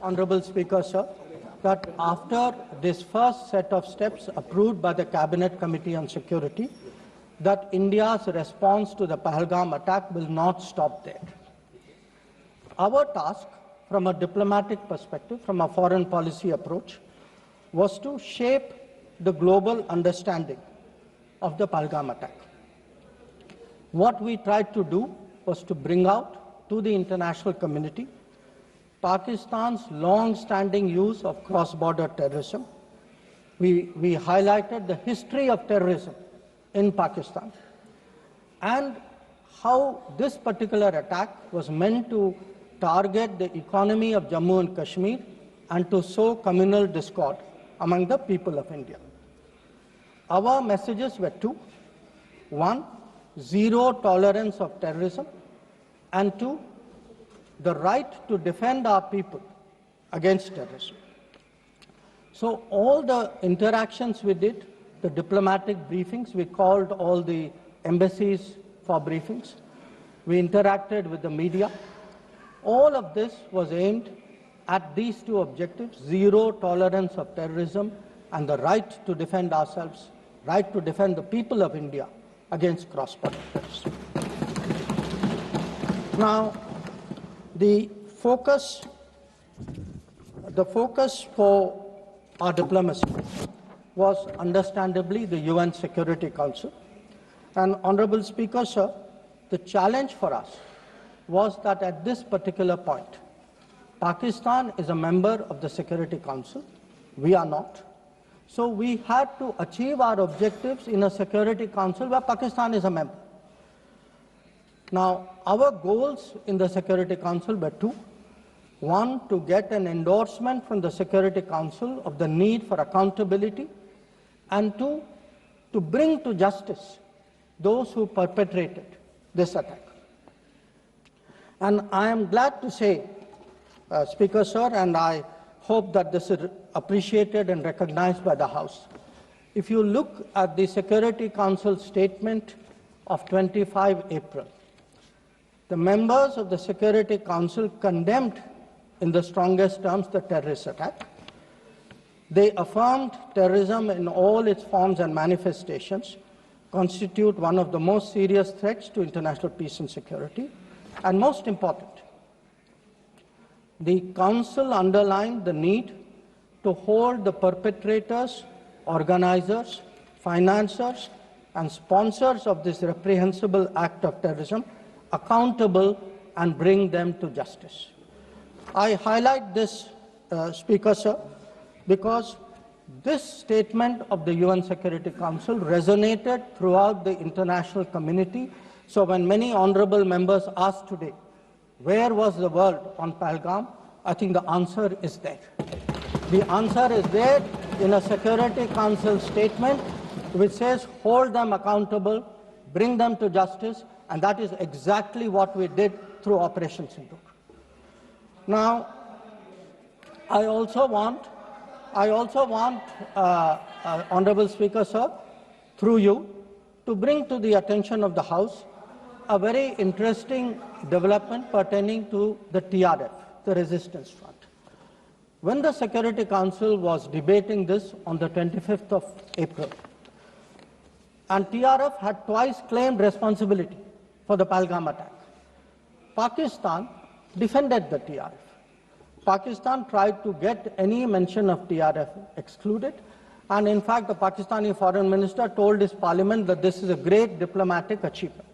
Honorable Speaker, sir, that after this first set of steps approved by the Cabinet Committee on Security, that India's response to the Pahalgam attack will not stop there. Our task, from a diplomatic perspective, from a foreign policy approach, was to shape the global understanding of the Pahalgam attack. What we tried to do was to bring out to the international community Pakistan's long-standing use of cross-border terrorism. We highlighted the history of terrorism in Pakistan and how this particular attack was meant to target the economy of Jammu and Kashmir and to sow communal discord among the people of India. Our messages were two. One, zero tolerance of terrorism, and two, the right to defend our people against terrorism. So all the interactions we did, the diplomatic briefings, we called all the embassies for briefings, we interacted with the media. All of this was aimed at these two objectives: zero tolerance of terrorism and the right to defend ourselves, right to defend the people of India against cross-border terrorism. Now, the focus for our diplomacy was understandably the UN Security Council. And Honorable Speaker, sir, the challenge for us was that at this particular point, Pakistan is a member of the Security Council. We are not. So we had to achieve our objectives in a Security Council where Pakistan is a member. Now, our goals in the Security Council were two. One, to get an endorsement from the Security Council of the need for accountability, and two, to bring to justice those who perpetrated this attack. And I am glad to say, Speaker, sir, and I hope that this is appreciated and recognized by the House. If you look at the Security Council statement of 25 April, the members of the Security Council condemned in the strongest terms the terrorist attack. They affirmed terrorism in all its forms and manifestations constitute one of the most serious threats to international peace and security. And most important, the Council underlined the need to hold the perpetrators, organizers, financiers, and sponsors of this reprehensible act of terrorism accountable and bring them to justice. I highlight this, Speaker, sir, because this statement of the UN Security Council resonated throughout the international community. So when many honorable members asked today, where was the world on Pahalgam? I think the answer is there. The answer is there in a Security Council statement which says hold them accountable, bring them to justice, and that is exactly what we did through Operation Sindoor. Now, I also want, Honorable Speaker, sir, through you, to bring to the attention of the House a very interesting development pertaining to the TRF, the Resistance Front. When the Security Council was debating this on the 25th of April, and TRF had twice claimed responsibility for the Pahalgam attack, Pakistan defended the TRF. Pakistan tried to get any mention of TRF excluded, and in fact the Pakistani foreign minister told his parliament that this is a great diplomatic achievement.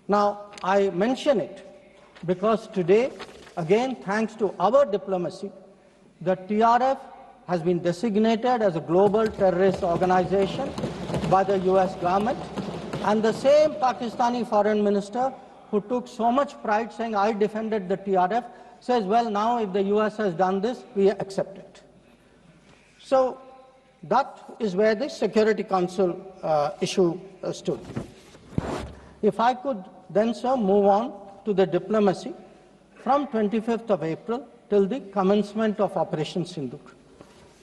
Now, I mention it because today, again, thanks to our diplomacy, the TRF has been designated as a global terrorist organization by the US government, and the same Pakistani foreign minister who took so much pride saying, I defended the TRF, says, well, now if the US has done this, we accept it. So that is where the Security Council issue stood. If I could then, sir, move on to the diplomacy from 25th of April till the commencement of Operation Sindoor.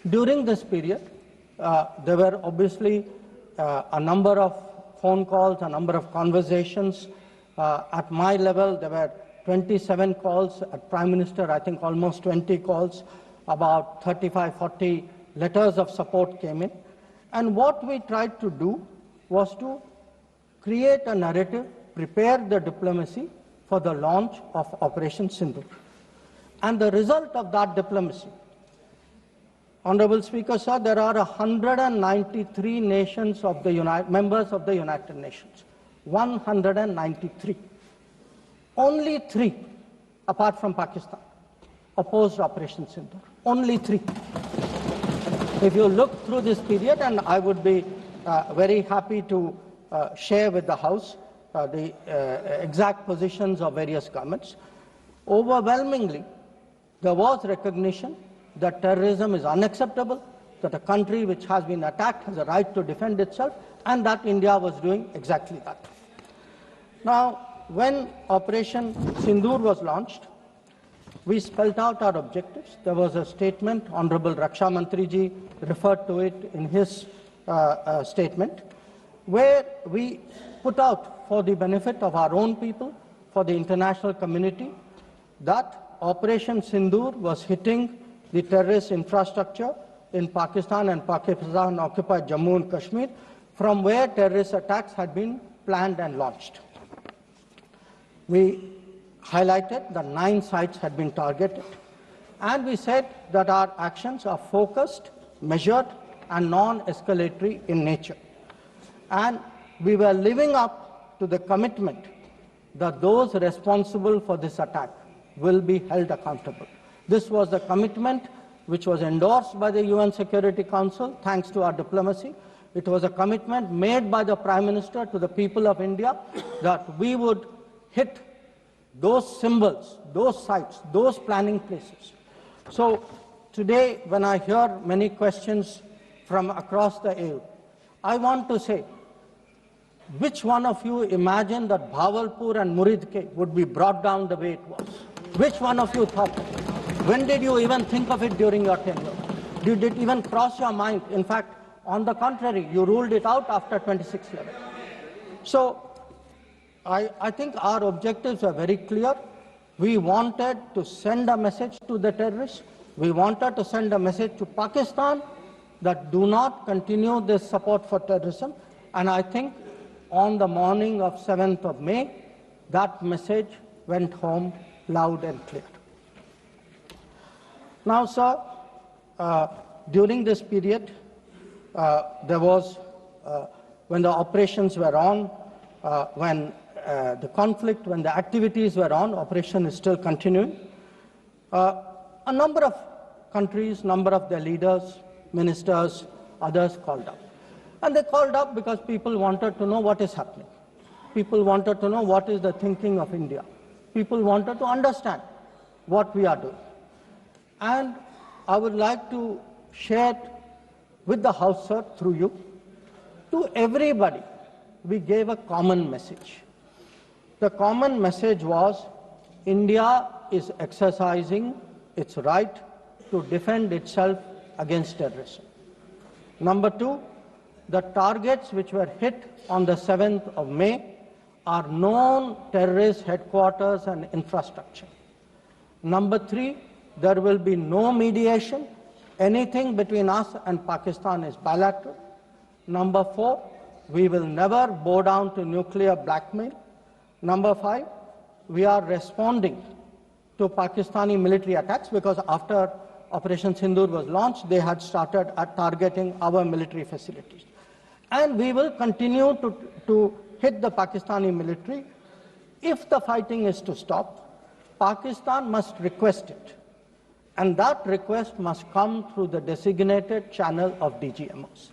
During this period, there were obviously a number of phone calls, a number of conversations. At my level, there were 27 calls at Prime Minister, I think almost 20 calls, about 35, 40 letters of support came in. And what we tried to do was to create a narrative, prepare the diplomacy for the launch of Operation Sindoor. And the result of that diplomacy, Honorable Speaker, sir, there are 193 nations of the members of the United Nations. 193. Only 3, apart from Pakistan, opposed Operation Sindoor. Only 3. If you look through this period, and I would be very happy to share with the House the exact positions of various governments, overwhelmingly, there was recognition that terrorism is unacceptable, that a country which has been attacked has a right to defend itself, and that India was doing exactly that. Now, when Operation Sindoor was launched, we spelled out our objectives. There was a statement, Honorable Raksha Mantri ji referred to it in his statement, where we put out for the benefit of our own people, for the international community, that Operation Sindoor was hitting the terrorist infrastructure in Pakistan and Pakistan-occupied Jammu and Kashmir, from where terrorist attacks had been planned and launched. We highlighted that 9 sites had been targeted, and we said that our actions are focused, measured, and non-escalatory in nature. And we were living up to the commitment that those responsible for this attack will be held accountable. This was the commitment which was endorsed by the UN Security Council, thanks to our diplomacy. It was a commitment made by the Prime Minister to the people of India that we would hit those symbols, those sites, those planning places. So today, when I hear many questions from across the aisle, I want to say, which one of you imagined that Bhavalpur and Muridke would be brought down the way it was? Which one of you thought of it? When did you even think of it during your tenure? Did it even cross your mind? In fact, on the contrary, you ruled it out after 26/11. So I think our objectives are very clear. We wanted to send a message to the terrorists. We wanted to send a message to Pakistan that do not continue this support for terrorism. And I think on the morning of 7th of May, that message went home loud and clear. Now, sir, during this period, there was, when the operations were on, when the conflict, when the activities were on, operation is still continuing. A number of countries, number of their leaders, ministers, others called up. And they called up because people wanted to know what is happening. People wanted to know what is the thinking of India. People wanted to understand what we are doing. And I would like to share with the House, sir, through you, to everybody, we gave a common message. The common message was India is exercising its right to defend itself against terrorism. Number 2, the targets which were hit on the 7th of May are known terrorist headquarters and infrastructure. Number 3, there will be no mediation. Anything between us and Pakistan is bilateral. Number 4, we will never bow down to nuclear blackmail. Number 5, we are responding to Pakistani military attacks because after Operation Sindoor was launched, they had started targeting our military facilities. And we will continue to hit the Pakistani military. If the fighting is to stop, Pakistan must request it. And that request must come through the designated channel of DGMOs.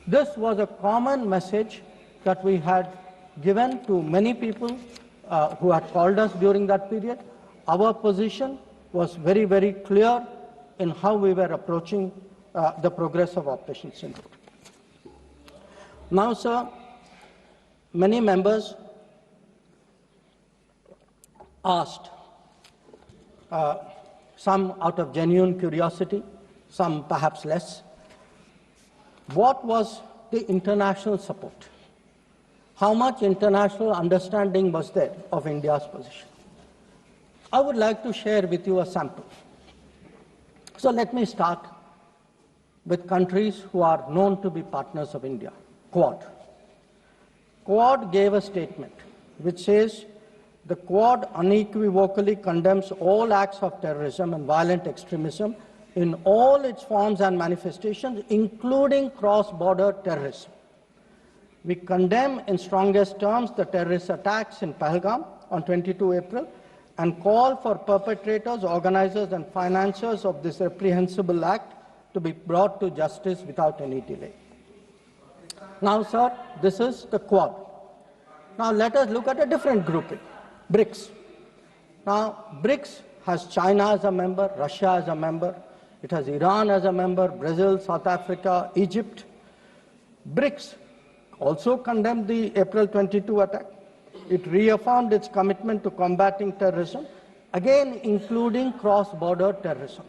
This was a common message that we had given to many people who had called us during that period. Our position was very, very clear in how we were approaching the progress of Operation Sindoor. Now, sir, many members asked, some out of genuine curiosity, some perhaps less, what was the international support? How much international understanding was there of India's position? I would like to share with you a sample. So let me start with countries who are known to be partners of India. Quad. Quad gave a statement which says the Quad unequivocally condemns all acts of terrorism and violent extremism in all its forms and manifestations, including cross-border terrorism. We condemn in strongest terms the terrorist attacks in Pahalgam on 22 April and call for perpetrators, organizers and financiers of this reprehensible act to be brought to justice without any delay. Now, sir, this is the Quad. Now, let us look at a different grouping, BRICS. Now, BRICS has China as a member, Russia as a member, it has Iran as a member, Brazil, South Africa, Egypt. BRICS also condemned the April 22 attack. It reaffirmed its commitment to combating terrorism, again including cross-border terrorism.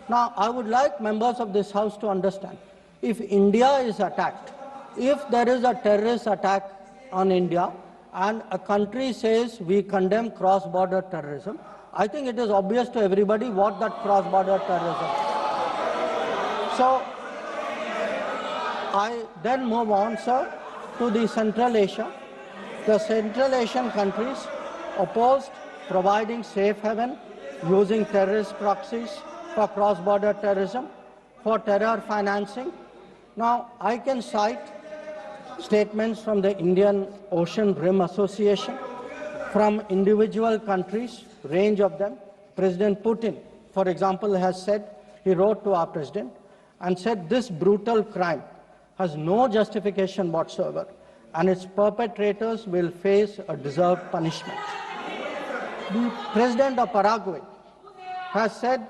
Now, I would like members of this House to understand, if India is attacked, if there is a terrorist attack on India and a country says we condemn cross-border terrorism, I think it is obvious to everybody what that cross-border terrorism is. So, I then move on, sir, to the Central Asia. The Central Asian countries opposed providing safe haven using terrorist proxies for cross-border terrorism, for terror financing. Now, I can cite statements from the Indian Ocean Rim Association, from individual countries, range of them. President Putin, for example, has said, he wrote to our president and said this brutal crime has no justification whatsoever and its perpetrators will face a deserved punishment. The president of Paraguay has said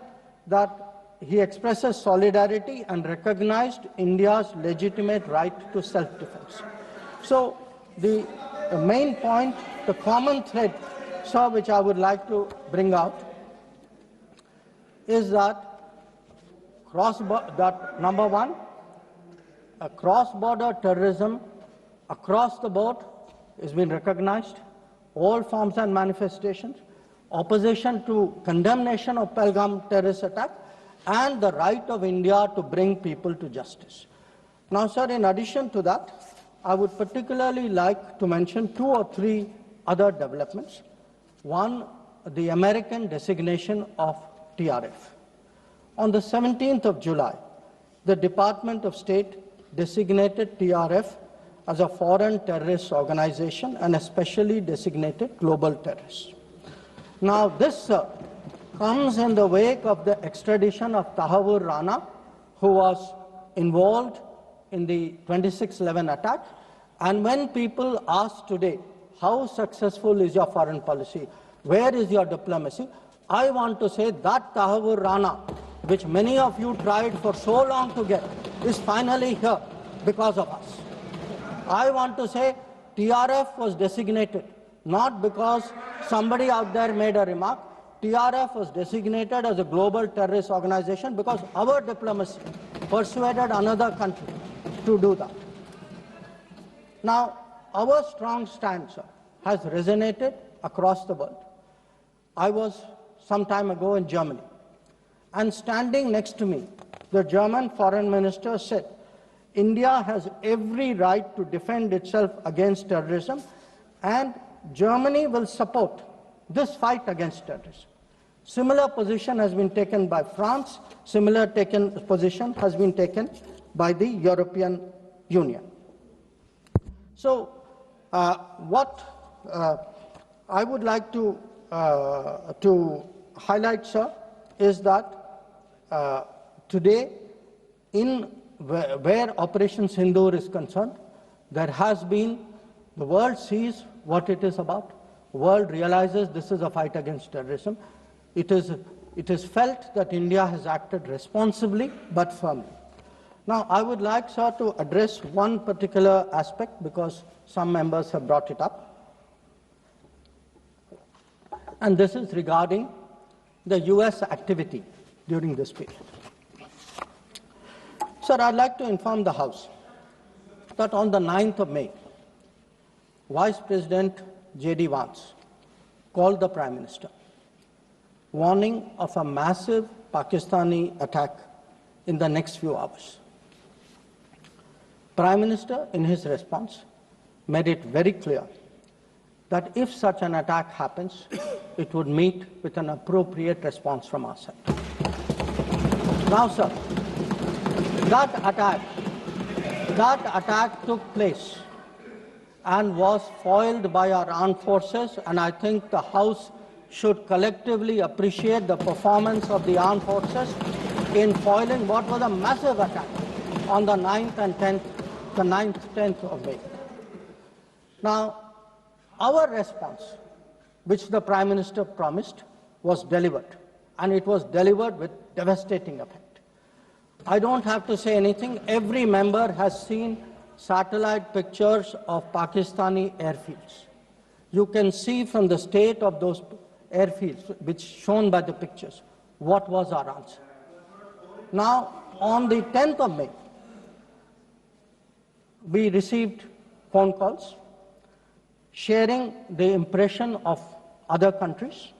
that he expresses solidarity and recognized India's legitimate right to self-defense. So the main point, the common thread, sir, which I would like to bring out is that number one, cross-border terrorism across the board has been recognized, all forms and manifestations, opposition to condemnation of Pahalgam terrorist attack, and the right of India to bring people to justice. Now, sir, in addition to that, I would particularly like to mention 2 or 3 other developments. One, the American designation of TRF. On the 17th of July, the Department of State designated TRF as a foreign terrorist organization and especially designated global terrorist. Now, this comes in the wake of the extradition of Tahawoor Rana, who was involved in the 26/11 attack. And when people ask today, how successful is your foreign policy? Where is your diplomacy? I want to say that Tahawoor Rana, which many of you tried for so long to get, is finally here because of us. I want to say TRF was designated not because somebody out there made a remark. TRF was designated as a global terrorist organization because our diplomacy persuaded another country to do that. Now, our strong stance has resonated across the world. I was some time ago in Germany, and standing next to me, the German foreign minister said, India has every right to defend itself against terrorism, and Germany will support this fight against terrorism. Similar position has been taken by France. Similar position has been taken by the European Union. So, what I would like to highlight, sir, is that today, where Operation Sindoor is concerned, there has been, the world sees what it is about. The world realizes this is a fight against terrorism. It is felt that India has acted responsibly but firmly. Now, I would like, sir, to address one particular aspect because some members have brought it up. And this is regarding the US activity during this period. Sir, I'd like to inform the House that on the 9th of May, Vice President J.D. Vance called the Prime Minister warning of a massive Pakistani attack in the next few hours. Prime Minister, in his response, made it very clear that if such an attack happens, it would meet with an appropriate response from our side. Now, sir, that attack took place and was foiled by our armed forces, and I think the House should collectively appreciate the performance of the armed forces in foiling what was a massive attack on the 9th and 10th of May. Now, our response, which the Prime Minister promised, was delivered, and it was delivered with devastating effect. I don't have to say anything. Every member has seen satellite pictures of Pakistani airfields. You can see from the state of those airfields, which shown by the pictures, what was our answer. Now, on the 10th of May, we received phone calls sharing the impression of other countries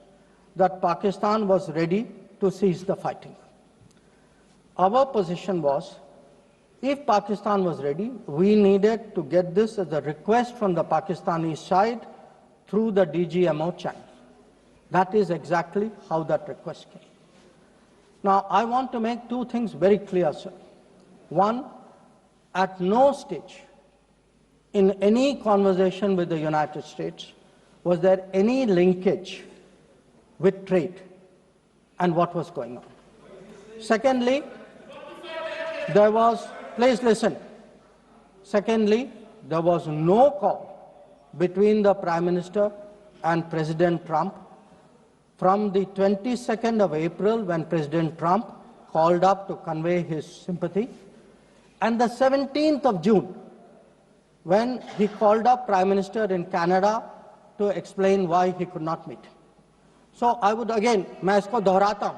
that Pakistan was ready to cease the fighting. Our position was, if Pakistan was ready, we needed to get this as a request from the Pakistani side through the DGMO channel. That is exactly how that request came. Now, I want to make two things very clear, sir. One, at no stage in any conversation with the United States was there any linkage with trade and what was going on. Secondly, there was, please listen. Secondly, there was no call between the Prime Minister and President Trump from the 22nd of April, when President Trump called up to convey his sympathy, and the 17th of June, when he called up Prime Minister in Canada to explain why he could not meet. So I would again, मैं इसको दोहराता हूँ,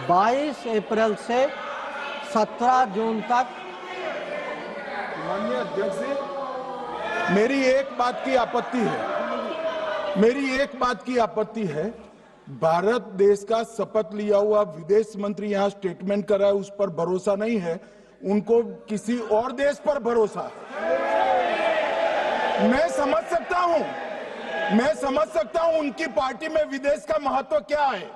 22 अप्रैल से 17 जून तक। माननीय अध्यक्ष जी, मेरी एक बात की आपत्ति है, भारत देश का शपथ लिया हुआ विदेश मंत्री यहाँ स्टेटमेंट कर रहा है, उस पर भरोसा नहीं है, उनको किसी और देश पर भरोसा। मैं समझ सकता हूं उनकी पार्टी में विदेश का महत्व क्या है,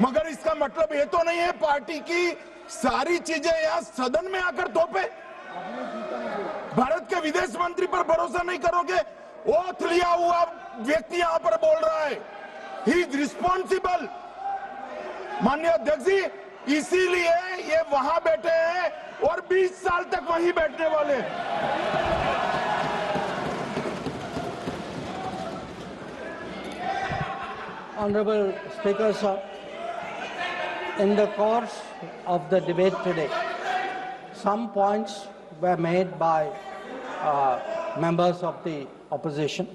मगर इसका मतलब ये तो नहीं है पार्टी की सारी चीजें यहाँ सदन में आकर थोपे। भारत के विदेश मंत्री पर भरोसा नहीं करोगे? ओथ लिया हुआ व्यक्ति यहाँ पर बोल रहा है, ही इज रिस्पॉन्सिबल। माननीय अध्यक्ष जी, इसीलिए ये वहां बैठे हैं और 20 साल तक वहीं बैठने वाले हैं। Honorable Speaker, sir, in the course of the debate today, some points were made by members of the opposition.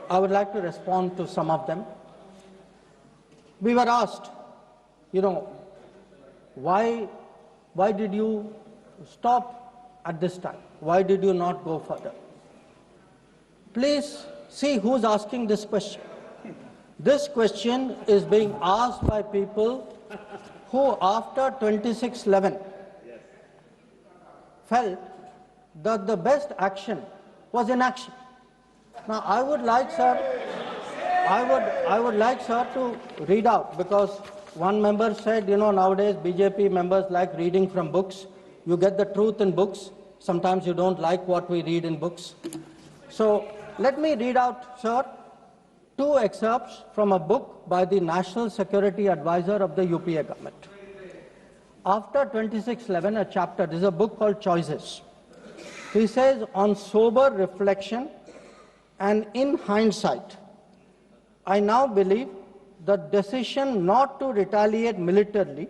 I would like to respond to some of them. We were asked, why did you stop at this time? Why did you not go further? Please see who's asking this question. This question is being asked by people who, after 26/11, felt that the best action was inaction. Now, I would like, sir, to read out, because one member said, nowadays BJP members like reading from books. You get the truth in books. Sometimes you don't like what we read in books. So let me read out, sir, two excerpts from a book by the National Security Advisor of the UPA government. After 26/11, a chapter, this is a book called Choices. He says, on sober reflection and in hindsight, I now believe the decision not to retaliate militarily,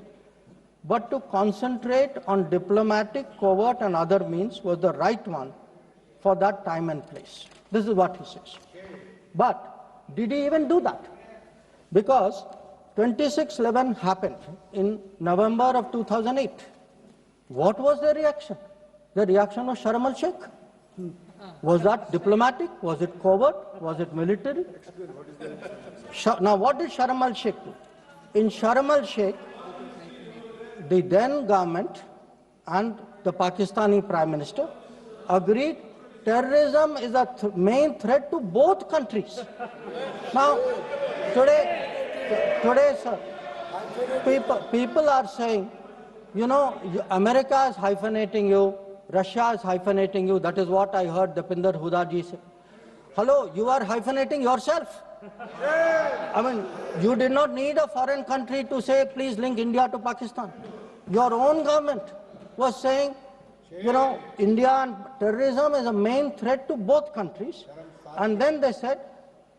but to concentrate on diplomatic, covert and other means was the right one for that time and place. This is what he says. But did he even do that? Because 26/11 happened in November of 2008. What was the reaction? The reaction was Sharm el-Sheikh. Was that diplomatic? Was it covert? Was it military? Now, what did Sharm el-Sheikh do? In Sharm el-Sheikh, the then government and the Pakistani Prime Minister agreed terrorism is a main threat to both countries. Now, today, sir, people are saying, you know, America is hyphenating you, Russia is hyphenating you. That is what I heard Dipinder Huda ji say. Hello, you are hyphenating yourself. I mean, you did not need a foreign country to say, please link India to Pakistan. Your own government was saying, you know, India and terrorism is a main threat to both countries. And then they said,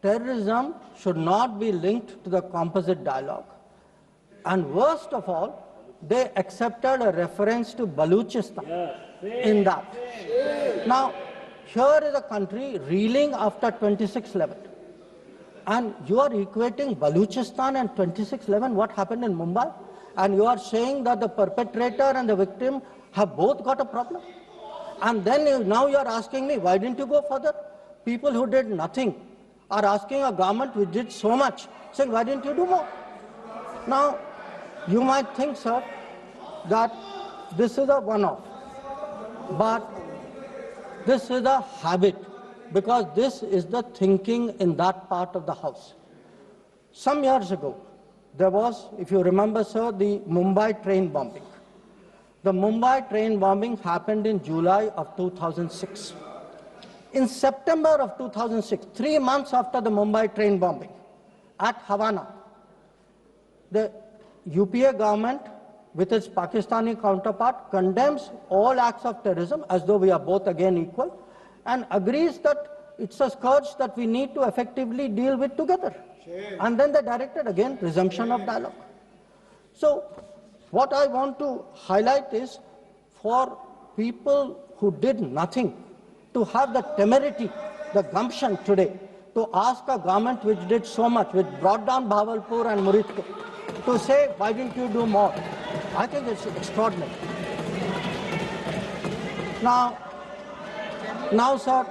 terrorism should not be linked to the composite dialogue. And worst of all, they accepted a reference to Baluchistan in that. Now, here is a country reeling after 26/11. And you are equating Baluchistan and 26/11, what happened in Mumbai, and you are saying that the perpetrator and the victim have both got a problem. And then now you are asking me, why didn't you go further? People who did nothing are asking a government which did so much, saying, why didn't you do more? Now, you might think, sir, that this is a one-off, but this is a habit, because this is the thinking in that part of the House. Some years ago, there was, if you remember, sir, the Mumbai train bombing. The Mumbai train bombing happened in July of 2006. In September of 2006, 3 months after the Mumbai train bombing, at Havana, the UPA government, with its Pakistani counterpart, condemns all acts of terrorism as though we are both again equal, and agrees that it's a scourge that we need to effectively deal with together. And then they directed again resumption of dialogue. So what I want to highlight is, for people who did nothing to have the temerity, the gumption today to ask a government which did so much, which brought down Bhavalpur and Muridke, to say, why didn't you do more? I think it's extraordinary. Now, sir,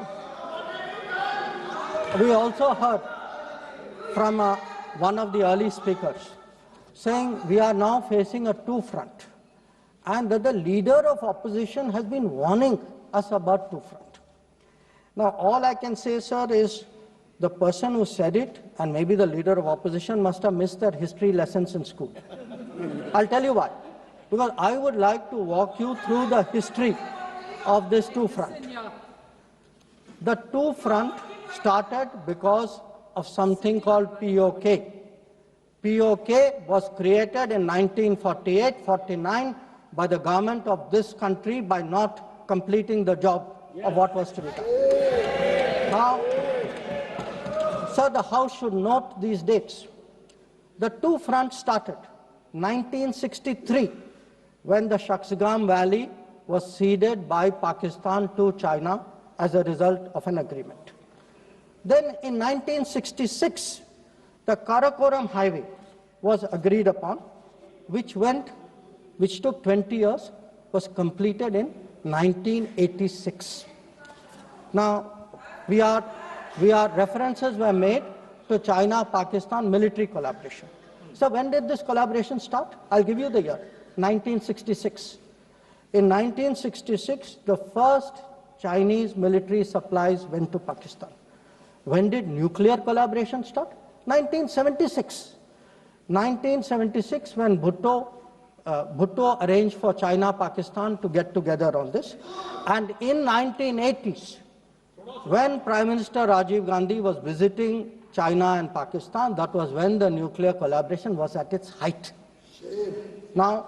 we also heard from one of the early speakers saying we are now facing a two-front, and that the leader of opposition has been warning us about two-front. Now, all I can say, sir, is the person who said it, and maybe the leader of opposition, must have missed their history lessons in school. I'll tell you why. Because I would like to walk you through the history of this two-front. The two-front started because of something called POK. POK was created in 1948-49 by the government of this country by not completing the job of what was to be done. Now, sir, the House should note these dates. The two-front started 1963, when the Shaksgam Valley was ceded by Pakistan to China as a result of an agreement. Then in 1966, the Karakoram Highway was agreed upon, which took 20 years, was completed in 1986. Now, references were made to China-Pakistan military collaboration. So when did this collaboration start? I'll give you the year, 1966. In 1966, the first Chinese military supplies went to Pakistan. When did nuclear collaboration start? 1976. 1976, when Bhutto arranged for China-Pakistan to get together on this. And in 1980s, when Prime Minister Rajiv Gandhi was visiting China and Pakistan, that was when the nuclear collaboration was at its height. Now,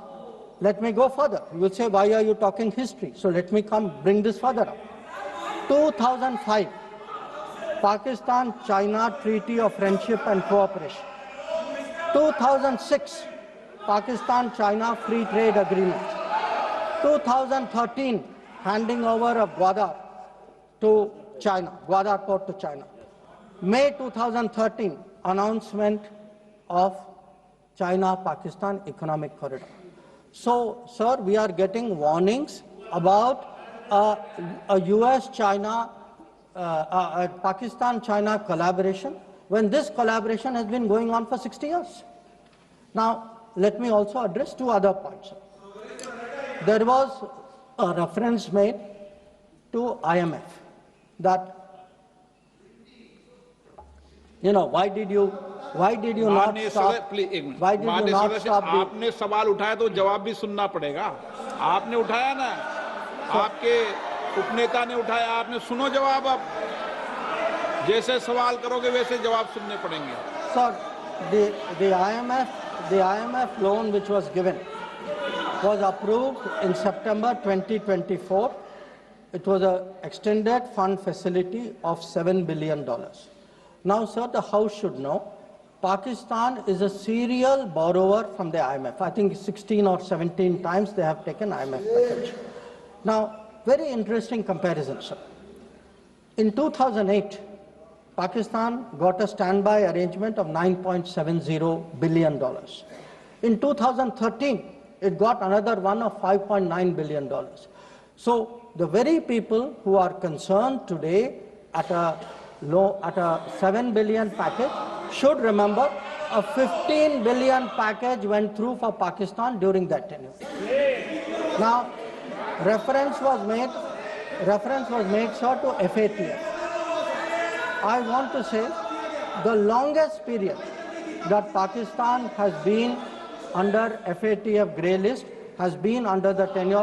let me go further. You will say, why are you talking history? So let me bring this further up. 2005, Pakistan-China Treaty of Friendship and Cooperation. 2006, Pakistan-China Free Trade Agreement. 2013, handing over of Gwadar to China, Gwadar port to China. May 2013, announcement of China-Pakistan Economic Corridor. So, sir, we are getting warnings about a US-China Pakistan-China collaboration when this collaboration has been going on for 60 years. Now, let me also address two other points. There was a reference made to IMF that, why did you not stop? Why did you not stop? आपने सवाल उठाया तो जवाब भी सुनना पड़ेगा. आपने उठाया ना, आपके उपनेता ने उठाया, आपने सुनो जवाब. अब जैसे सवाल करोगे वैसे जवाब सुनने पड़ेंगे. Sir, the IMF loan which was given was approved in September 2024. It was an extended fund facility of $7 billion. Now, sir, the House should know, Pakistan is a serial borrower from the IMF. I think 16 or 17 times they have taken IMF package. Now, very interesting comparison, sir. In 2008, Pakistan got a standby arrangement of $9.70 billion. In 2013, it got another one of $5.9 billion. So the very people who are concerned today at a $7 billion package should remember a $15 billion package went through for Pakistan during that tenure. Now, reference was made, sir, to FATF. I want to say the longest period that Pakistan has been under FATF grey list has been under the tenure